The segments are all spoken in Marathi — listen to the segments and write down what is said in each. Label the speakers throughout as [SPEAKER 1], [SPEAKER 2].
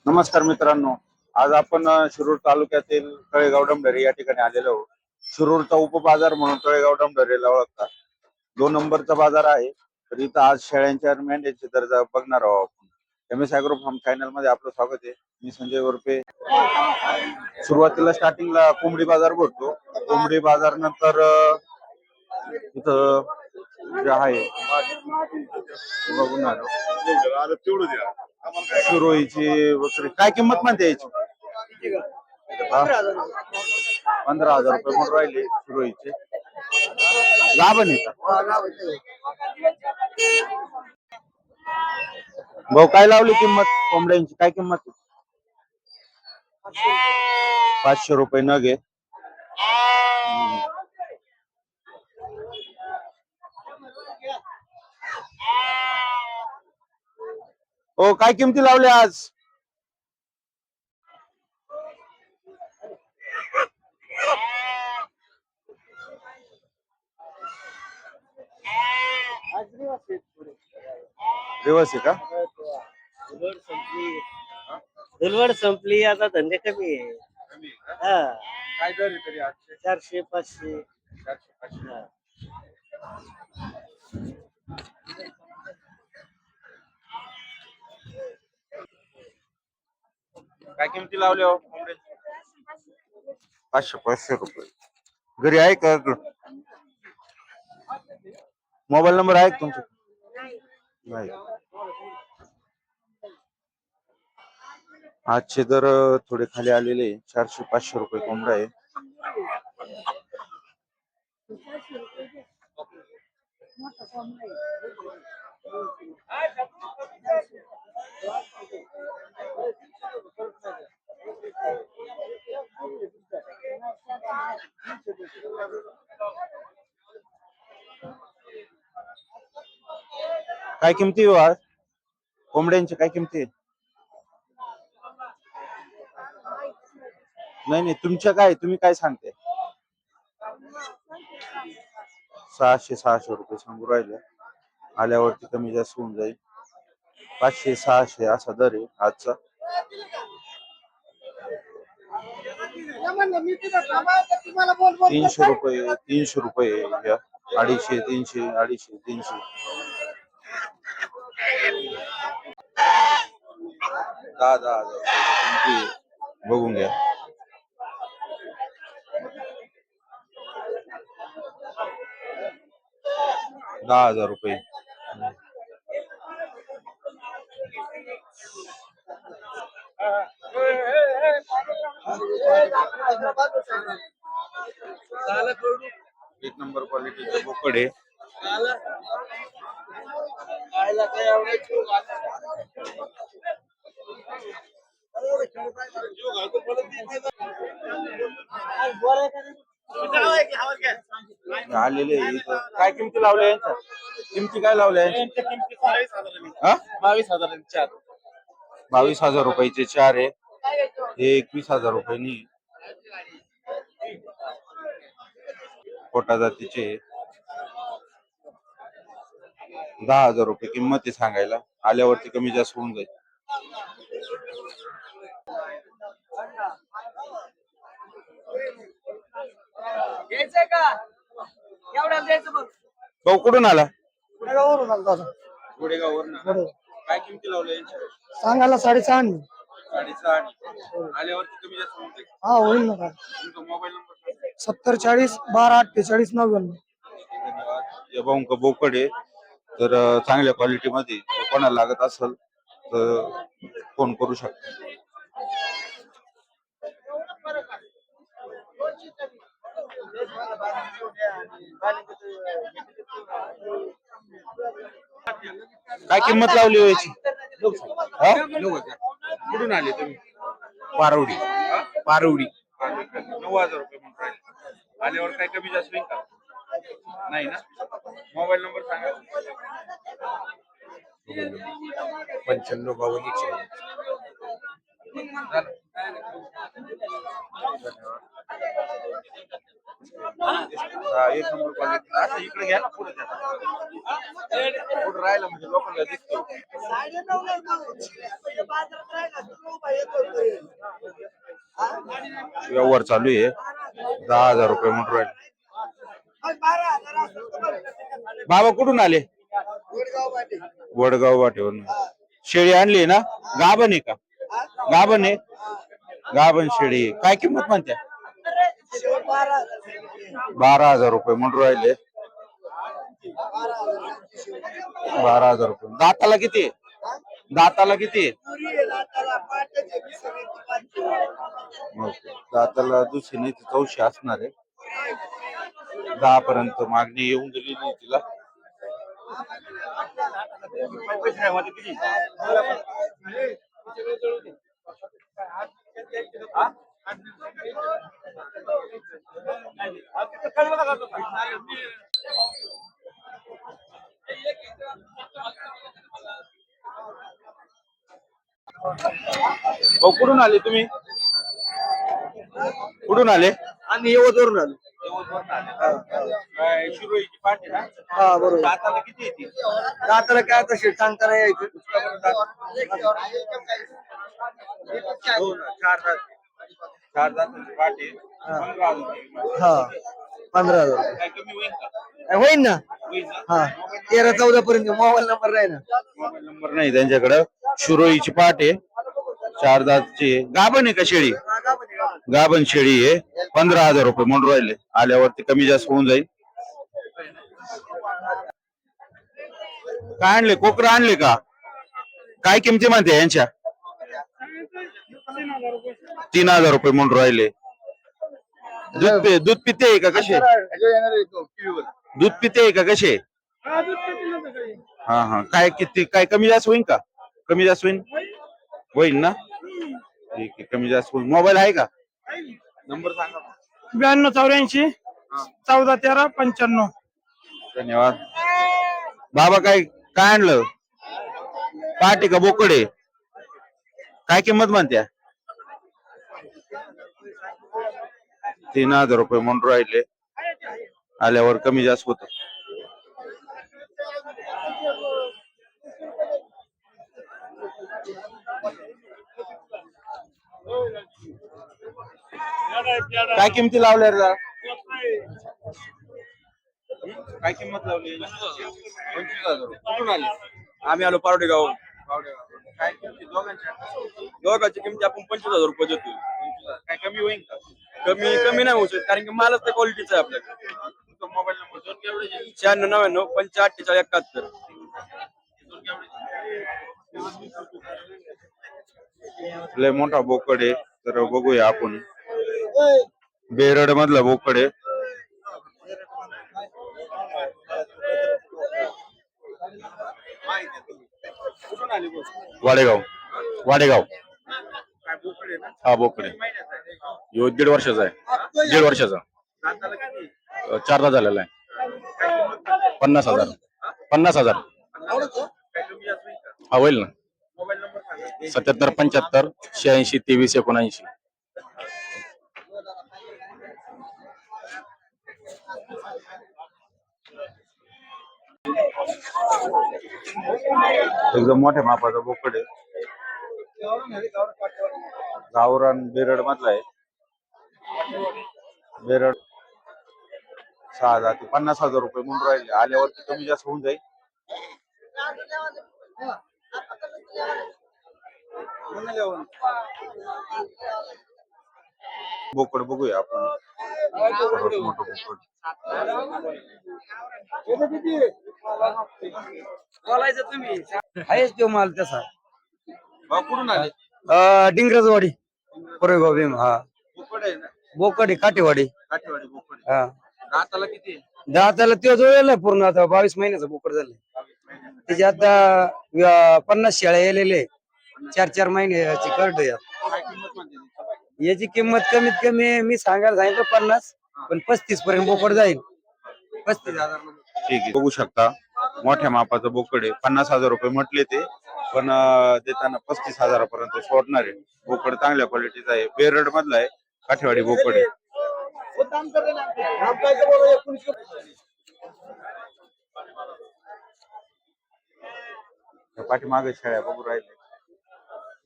[SPEAKER 1] नमस्कार मित्रांनो, आज आपण शिरूर तालुक्यातील तळेगाव डंबरी या ठिकाणी आलेलो आहोत. शिरूरचा उपबाजार म्हणून तळेगाव डंबरीला ओळखतात. 2 नंबरचा बाजार आहे. तर इथं आज शेळ्यांच्या मेंढ्यांचे दर बघणार आहोत आपण. MS ॲग्रो फार्म चॅनल मध्ये आपलं स्वागत आहे. मी संजय वरपे. सुरुवातीला स्टार्टिंगला कोंबडी बाजार भरतो. कोंबडी बाजार नंतर इथं जे आहे बघून आलो सुरोईची बकरी काय किंमत म्हणते याची? 15,000 रुपये म्हणून राहिले सुरोईचे. गाभण आहे का? भाऊ काय लावली किंमत कोंबड्यांची? काय किंमत? 500 रुपये नग आहे. हो काय किमती लावल्या आज? दिवस आहे का?
[SPEAKER 2] दुलवड संपली, आता धंदे कमी आहे. हा,
[SPEAKER 1] काय दर आहे तरी आजचे?
[SPEAKER 2] 400 500.
[SPEAKER 1] 400-500. काय किमती लावल्या हो कोंबड्याची? 500 रुपये. घरी आहे का? मोबाईल नंबर आहे का तुमचा? नाही. आजचे दर थोडे खाली आलेले 400-500 रुपये कोंबडा आहे. काय किमती हो आज कोंबड्यांची? काय किमती? नाही तुमच्या काय, तुम्ही काय सांगते? 600 रुपये सांगू राहिले. आल्यावरती कमी जास्त होऊन जाईल. 500-600 असा दर आहे आजचा. ₹300 घ्या. 250, 300, 250, 300. 10,000 रुपये बघून घ्या. 10,000 रुपये. एक नंबर क्वालिटीचे बोकड आहे. आलेले इथं. काय किमती लावल्या यांच्या? किमती काय लावल्या यांच्या?
[SPEAKER 2] 22,000 4.
[SPEAKER 1] 22,000 रुपयाचे 4 आहे. हे 21,000 रुपयांनी. पोटा जातीचे 10,000 रुपये किंमत आहे सांगायला. आल्यावरती कमी जास्त होऊन जाईल.
[SPEAKER 2] घ्यायचंय का? एवढ्याला द्यायचं मग.
[SPEAKER 1] भाऊ कुठून आला?
[SPEAKER 2] गुढेगाववरून आलो दादा.
[SPEAKER 1] गुढेगाववरून. काय किमती लावल्या यांच्या?
[SPEAKER 2] सांगायला 6.5.
[SPEAKER 1] 6.5. आल्यावरती कमी जास्त होऊन जाईल.
[SPEAKER 2] हा, होईल ना.
[SPEAKER 1] तुमचा मोबाईल नंबर सांगा.
[SPEAKER 2] 70 40 12 48 99.
[SPEAKER 1] धन्यवाद. हे भाऊंका बोकड आहे. तर चांगल्या क्वालिटी मध्ये कोणाला लागत असेल तर फोन करू शकता. काय किंमत लावली हो याची? कुठून आले तुम्ही?
[SPEAKER 3] पारवडी.
[SPEAKER 1] 9,000 रुपये म्हणून राहिले. आल्यावर काय कमी जास्त होईल का? नाही ना. मोबाईल नंबर सांगा.
[SPEAKER 3] 95 52 140.
[SPEAKER 1] एक नंबर क्वालिटी. असं इकडे घ्या ना पुढे. कुठं राहिला म्हणजे लोकांना दिसतो. व्यवहार चालू आहे. 10,000 रुपये म्हणून राहिले. बाबा कुठून आले? वडगाव वाटेवरून. शेळी आणली ना? गाभण आहे का? गाभण आहे. गाभण शेळी काय किंमत म्हणते? 12,000 रुपये म्हणून राहिले. 12,000 रुपये. दाताला किती? दाताला किती? दाताला दुसरी चौशी असणार आहे. 10 पर्यंत मागणी येऊन गेलेली आहे तिला. कुठून आले तुम्ही? कुठून आले?
[SPEAKER 2] आम्ही येवतवरून आलो.
[SPEAKER 1] काय शिरोईची पाटी ना?
[SPEAKER 2] हा बरोबर.
[SPEAKER 1] दाताला किती येते?
[SPEAKER 2] दाताला काय आता शेट सांगताना यायचं.
[SPEAKER 1] हो ना, चार दाताची पाटी. 15,000 रुपये.
[SPEAKER 2] हा 15,000.
[SPEAKER 1] काय कमी होईल का?
[SPEAKER 2] होईन ना.
[SPEAKER 1] होईल ना?
[SPEAKER 2] हा 13-14 पर्यंत मोबाईल नंबर नाही ना.
[SPEAKER 1] मोबाईल नंबर नाही त्यांच्याकडं. शिरोईची पाट आहे. 4 दातची. गाभण आहे का शेळी? गाभण शेळी आहे. 15,000 रुपये म्हणून राहिले. आल्यावरती कमी जास्त होऊन जाईल. काय आणले? कोकरा आणले का? काय किमती म्हणते यांच्या? 3,000 रुपये म्हणून राहिले. दूध पिते आहे का कसे? दूध पिते आहे का कसे? हा काय किती काय कमी जास्त होईल का? कमी जास्त होईल ना? ठीक आहे, कमी जास्त होईल. मोबाईल आहे का? नंबर सांगा.
[SPEAKER 2] 9284 1413 95.
[SPEAKER 1] धन्यवाद. बाबा काय आणलं? पाटी का बोकडे? काय किंमत म्हणत्या? 3,000 रुपये म्हणून राहिले. आल्यावर कमी जास्त होत. काय किमती लावल्या रे जरा? काय किंमत लावली? 25,000 रुपये. कुठून आले?
[SPEAKER 4] आम्ही आलो पारोडे गाव.
[SPEAKER 1] काय किमती दोघांच्या?
[SPEAKER 4] दोघांची किमती आपण 25,000 रुपये देतो.
[SPEAKER 1] 25,000. काय कमी होईल का?
[SPEAKER 4] कमी नाही होऊ शकत कारण की मालच त्या क्वालिटीचा आहे आपल्याकडे.
[SPEAKER 1] तुमचा मोबाईल नंबर दोन केवढे?
[SPEAKER 4] 96 95 48
[SPEAKER 1] लय मोठा बोकड आहे. तर बघूया आपण. बेरड मधला बोकड आहे. वाडेगाव.
[SPEAKER 3] हा बोकडे यो 1.5 वर्षाचा आहे. 1.5 वर्षाचा 4दा झालेला आहे. 50,000 50,000 हा होईल ना. 77 75 86 23 79.
[SPEAKER 1] एकदम मोठ्या मापाचा बोकड आहे. गावरान बेरड मधला आहे. बेरड 6,000 ते 50,000 रुपये म्हणून राहिले. आल्यावरती कमी जास्त होऊन जाईल. बोकड बघूया आपण. मोठं बोकड.
[SPEAKER 2] बोलायचं तुम्ही. आहेच तो माल तसा.
[SPEAKER 1] कुठून आले?
[SPEAKER 2] डिंगरजवाडी कोरेगाव भीम. हा
[SPEAKER 1] बोकड आहे ना?
[SPEAKER 2] बोकडी काटेवाडी.
[SPEAKER 1] काठेवाडी बोकड आहे.
[SPEAKER 2] हा
[SPEAKER 1] दाताला किती?
[SPEAKER 2] दाताला तो जोडलेला पूर्ण आता 22 महिन्याचा बोकड झाले. त्याची आता 50 शेळ्या येलेले. 4 महिन्याची करड
[SPEAKER 1] काय किंमत म्हणते ती?
[SPEAKER 2] याची किंमत कमीत कमी मी सांगायला सांगितलं 50 पण 35 पर्यंत बोकड जाईल. 35,000
[SPEAKER 1] ठीक आहे, बघू शकता मोठ्या मापाचं बोकड आहे. 50,000 रुपये म्हटले ते, पण देताना 35,000 पर्यंत सोडणार आहे. बोकड चांगल्या क्वालिटीचा आहे. बेरड मधला आहे. काठेवाडी बोकड आहे. त्या पाठीमागे शेळ्या बघू राहिले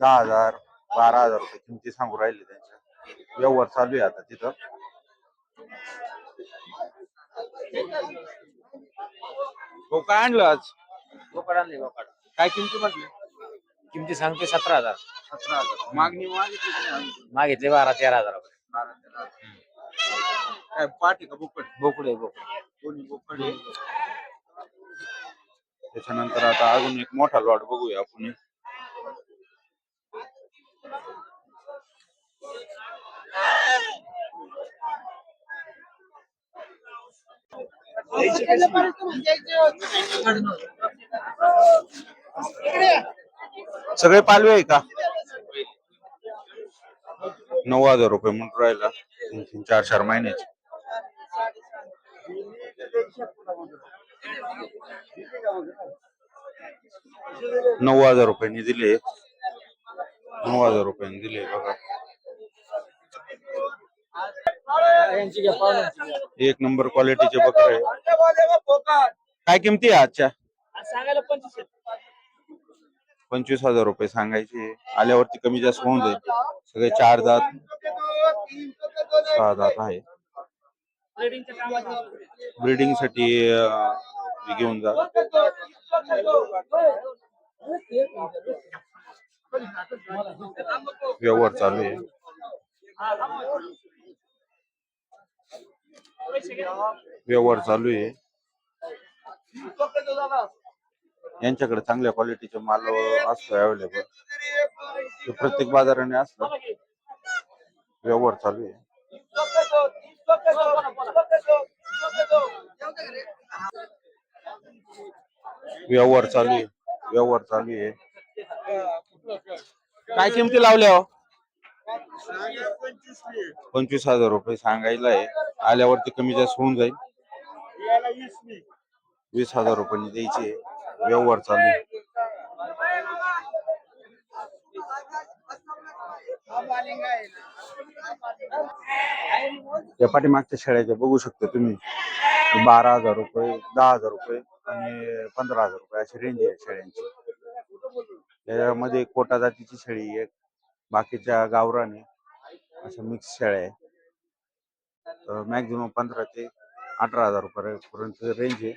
[SPEAKER 1] 10,000 12,000 रुपये किमती सांगू राहिले त्यांच्या. व्यवहार चालू आहे आता तिथं. हो काय आणलं आज?
[SPEAKER 2] बोकड आणले बोकड.
[SPEAKER 1] काय किमती म्हटली?
[SPEAKER 2] किमती सांगते 17,000.
[SPEAKER 1] 17,000. मागणी मागितली की नाही?
[SPEAKER 2] मागितले 12-13,000 रुपये.
[SPEAKER 1] 12,000. काय पाठी का बोकड?
[SPEAKER 2] बोकड आहे बोकड.
[SPEAKER 1] दोन्ही बोकड आहे. त्याच्यानंतर आता अजून एक मोठा लॉट बघूया आपण. सगळे पालवे आहे का? 9,000 रुपये म्हणून राहिला. 3-4 महिन्याचे. 9,000 रुपयांनी दिले. 9,000 रुपयांनी दिले बघा. एक नंबर क्वालिटीचे बकरे. काय किमती आहे आजच्या?
[SPEAKER 2] सांगायला
[SPEAKER 1] 25,000 रुपये सांगायचे. आल्यावरती कमी जास्त होऊन जाईल. सगळे 4 दात 6 दात आहे. ब्रीडिंग साठी घेऊन जा. व्यवहार चालू आहे. व्यवहार चालू आहे. यांच्याकडे चांगल्या क्वालिटीचे माल असतो अवेलेबल. प्रत्येक बाजाराने असतं. व्यवहार चालू आहे. व्यवहार चालू आहे. व्यवहार चालू आहे. काय किमती लावल्या हो? 25,000 रुपये सांगायला आहे. आल्यावरती कमी जास्त होऊन जाईल. 20,000 रुपयांनी द्यायचे. व्यवहार चालू आहे. या पाठीमागच्या शेळ्याच्या बघू शकता तुम्ही. 12,000 रुपये 10,000 रुपये आणि 15,000 रुपये अशी रेंज आहे शेळ्यांची. यामध्ये कोटा जातीची शेळी आहे. बाकीच्या गावराने अशा मिक्स शेळ्या आहे. मॅक्झिमम 15,000 ते 18,000 रुपयापर्यंत रेंज आहे.